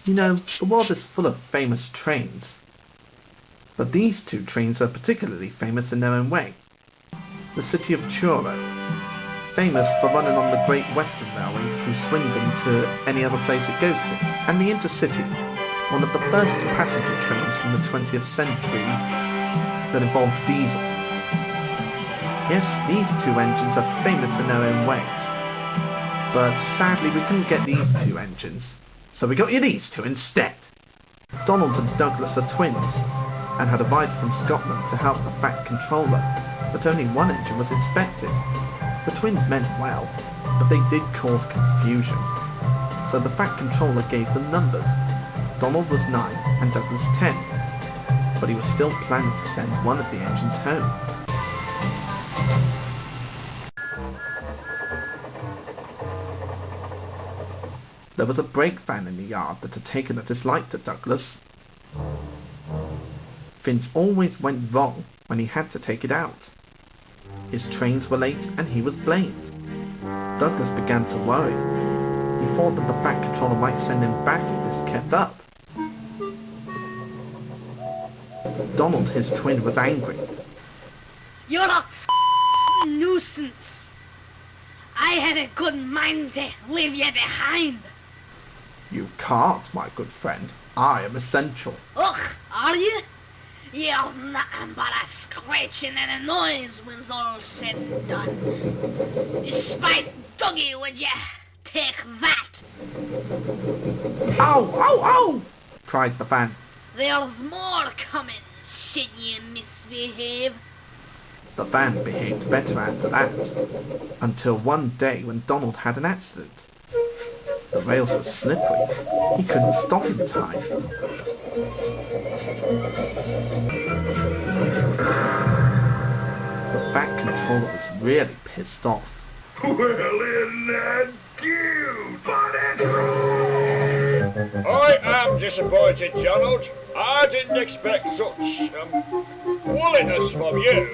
You know, the world is full of famous trains, but these two trains are particularly famous in their own way. The city of Truro, famous for running on the Great Western Railway through Swindon to any other place it goes to, and the Intercity, one of the first passenger trains from the 20th century that involved diesel. Yes, these two engines are famous in their own ways, but sadly we couldn't get these two engines, so we got you these two instead. Donald and Douglas are twins, and had arrived from Scotland to help the Fat Controller, but only one engine was inspected. The twins meant well, but they did cause confusion, so the Fat Controller gave them numbers. Donald was 9 and Douglas 10, but he was still planning to send one of the engines home. There was a Breakvan in the yard that had taken a dislike to Douglas. Things always went wrong when he had to take it out. His trains were late and he was blamed. Douglas began to worry. He thought that the Fat Controller might send him back if this kept up. Donald, his twin, was angry. You're a nuisance. I had a good mind to leave you behind. You can't, my good friend. I am essential. Ugh, are you? You're nothing but a screeching and a noise when's all said and done. Spite Dougie, would you? Take that! Ow, ow, ow! Cried the van. There's more coming, should you misbehave. The van behaved better after that, until one day when Donald had an accident. The rails were slippery. He couldn't stop in time. The Fat Controller was really pissed off. Well, isn't that cute? But it's wrong. I am disappointed, Donald. I didn't expect such willingness from you.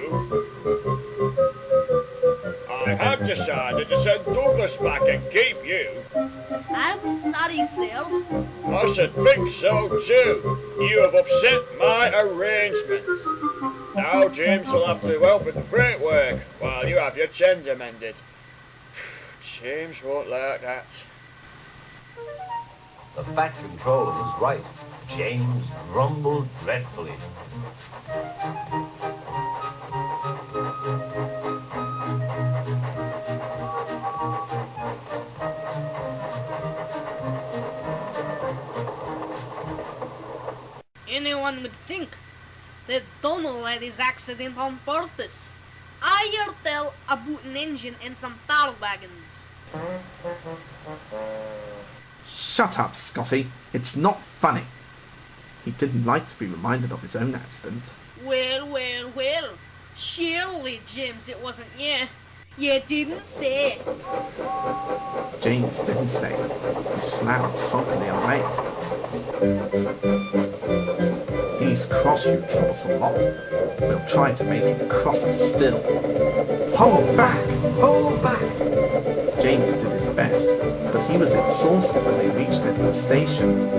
I have decided to send Douglas back and keep you. I'm sorry, sir. I should think so too. You have upset my arrangements. Now James will have to help with the freight work while you have your gender mended. James won't like that. The Fat Controller was right. James grumbled dreadfully. Anyone would think that Donald had his accident on purpose. I heard tell about an engine and some tar wagons. Shut up, Scotty. It's not funny. He didn't like to be reminded of his own accident. Well. Surely, James, it wasn't you. You didn't say. James didn't say. He slouched sulkily away. He's cross you trolls a lot. We'll try to make him crosser still. Hold back! Hold back! James did his best, but he was exhausted when they reached Edward Station.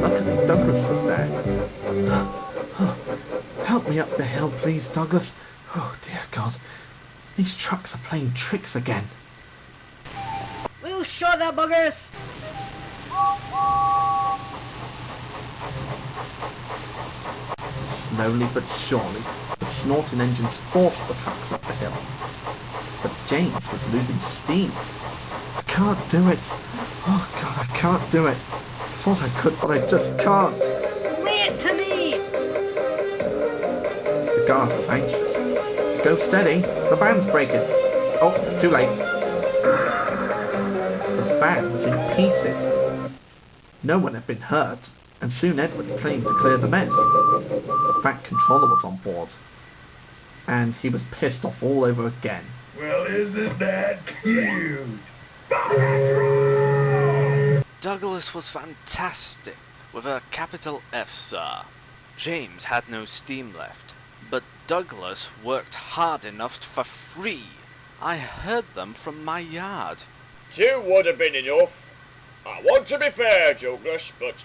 Luckily, Douglas was there. Help me up the hill, please, Douglas. Oh, dear God. These trucks are playing tricks again. We'll show the buggers. Slowly but surely, the snorting engines forced the trucks up the hill. But James was losing steam. I can't do it. Oh God, I can't do it. I thought I could, but I just can't. Wait to me! The guard was anxious. Go steady, the van's breaking. Oh, too late. The van was in pieces. No one had been hurt, and soon Edward came to clear the mess. The Fat Controller was on board, and he was pissed off all over again. Well, isn't that cute? Douglas was fantastic, with a capital F, sir. James had no steam left, but Douglas worked hard enough for free. I heard them from my yard. 2 would have been enough. I want to be fair, Douglas, but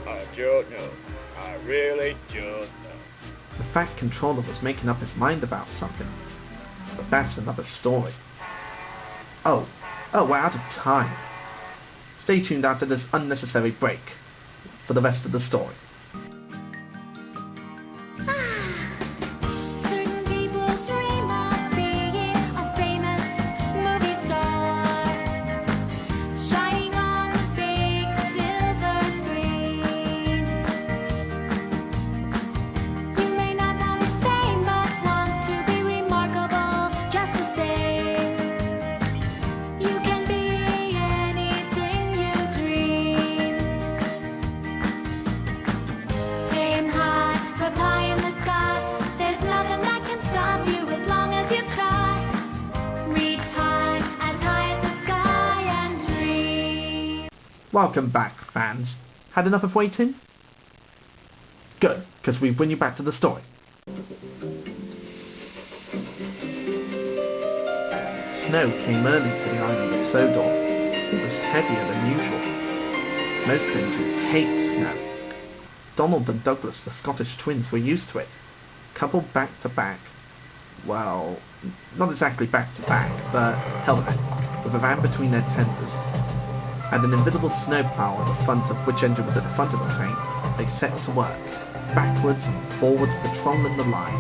I don't know. I really don't know. The Fat Controller was making up his mind about something, but that's another story. Oh, we're out of time. Stay tuned after this unnecessary break for the rest of the story. Certain people dream of being a famous movie star, shining on the big silver screen. You may not want fame, but want to be remarkable just the same. You can be anything you dream. Aim high for pie in the sky. There's nothing that can stop you as long as you try. Reach as high as the sky and dream. Welcome back, fans. Had enough of waiting? Good, because we bring you back to the story. Snow came early to the island of Sodor. It was heavier than usual. Most countries hate snow. Donald and Douglas, the Scottish twins, were used to it. Coupled back to back. Well, not exactly back to back, but held it, with a van between their tenders. And an invisible snowplow on the front of which engine was at the front of the train, they set to work, backwards and forwards patrolling the line.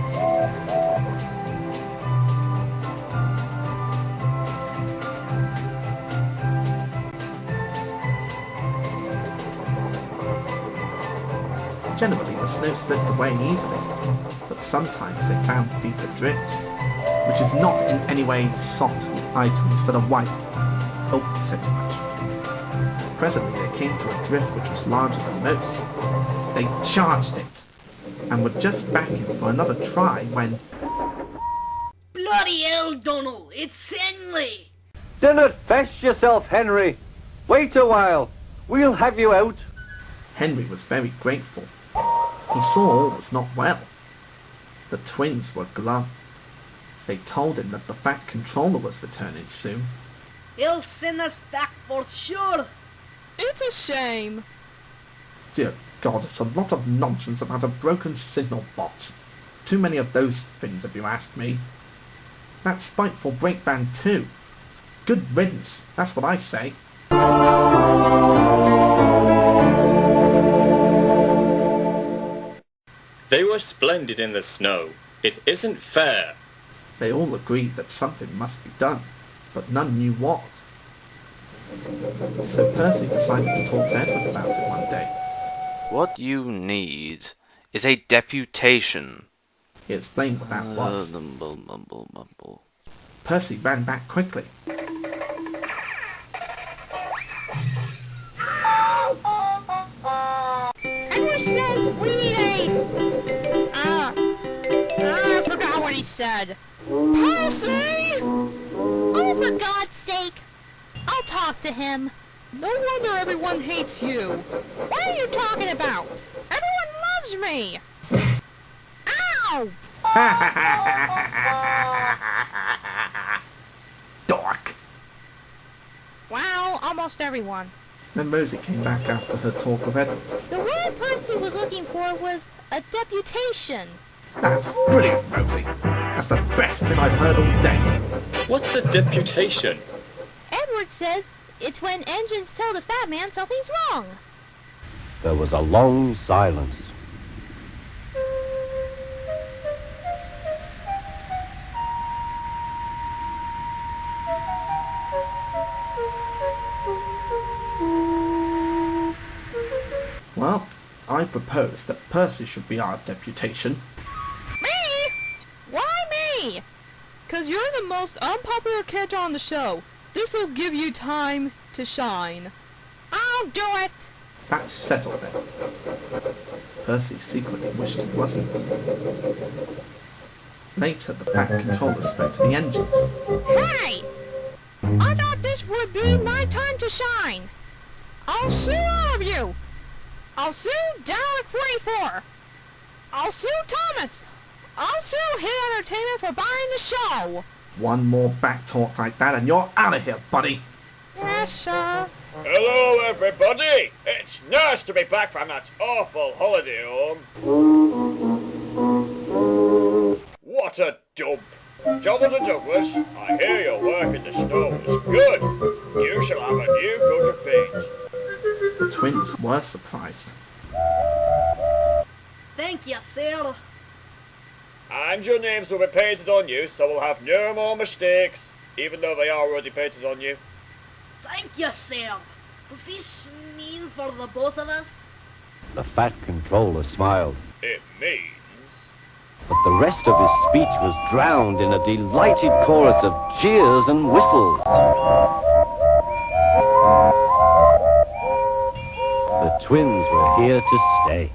Generally, the snow slipped away easily, but sometimes they found deeper drifts, which is not in any way soft items for the wife. Oh, said too much. Presently they came to a drift which was larger than most. They charged it, and were just backing for another try when... Bloody hell, Donald, it's Henry! Dinna fess yourself, Henry. Wait a while. We'll have you out. Henry was very grateful. He saw all was not well. The twins were glum. They told him that the Fat Controller was returning soon. He'll send us back for sure. It's a shame. Dear God, it's a lot of nonsense about a broken signal box. Too many of those things, if you ask me. That Spiteful Breakvan too. Good riddance, that's what I say. They were splendid in the snow. It isn't fair. They all agreed that something must be done, but none knew what. So Percy decided to talk to Edward about it one day. What you need is a deputation. He explained what that was. Mumble, mumble, mumble. Percy ran back quickly. Edward says we need I forgot what he said. Percy! Oh, for God's sake! I'll talk to him. No wonder everyone hates you. What are you talking about? Everyone loves me. Ow! Dork! Wow, almost everyone. Then Rosie came back after her talk with Edward. The word Percy was looking for was a deputation. That's brilliant, Rosie. That's the best thing I've heard all day. What's a deputation? Edward says it's when engines tell the fat man something's wrong. There was a long silence. Well, I propose that Percy should be our deputation. Me? Why me? 'Cause you're the most unpopular character on the show. This'll give you time to shine. I'll do it. That's settled then. Percy secretly wished he wasn't. Later, the Fat Controller spoke to the engines. Hey! I thought this would be my time to shine. I'll sue all of you. I'll sue Derek 44. I'll sue Thomas. I'll sue Hit Entertainment for buying the show. One more back talk like that and you're out of here, buddy. Yes, sir. Hello, everybody! It's nice to be back from that awful holiday home. What a dump! Jonathan and Douglas, I hear your work in the snow was good. You shall have a new coat of paint. The twins were surprised. Thank you, sir. And your names will be painted on you, so we'll have no more mistakes, even though they are already painted on you. Thank you, sir. Does this mean for the both of us? The fat controller smiled, It means... but the rest of his speech was drowned in a delighted chorus of cheers and whistles. The twins were here to stay.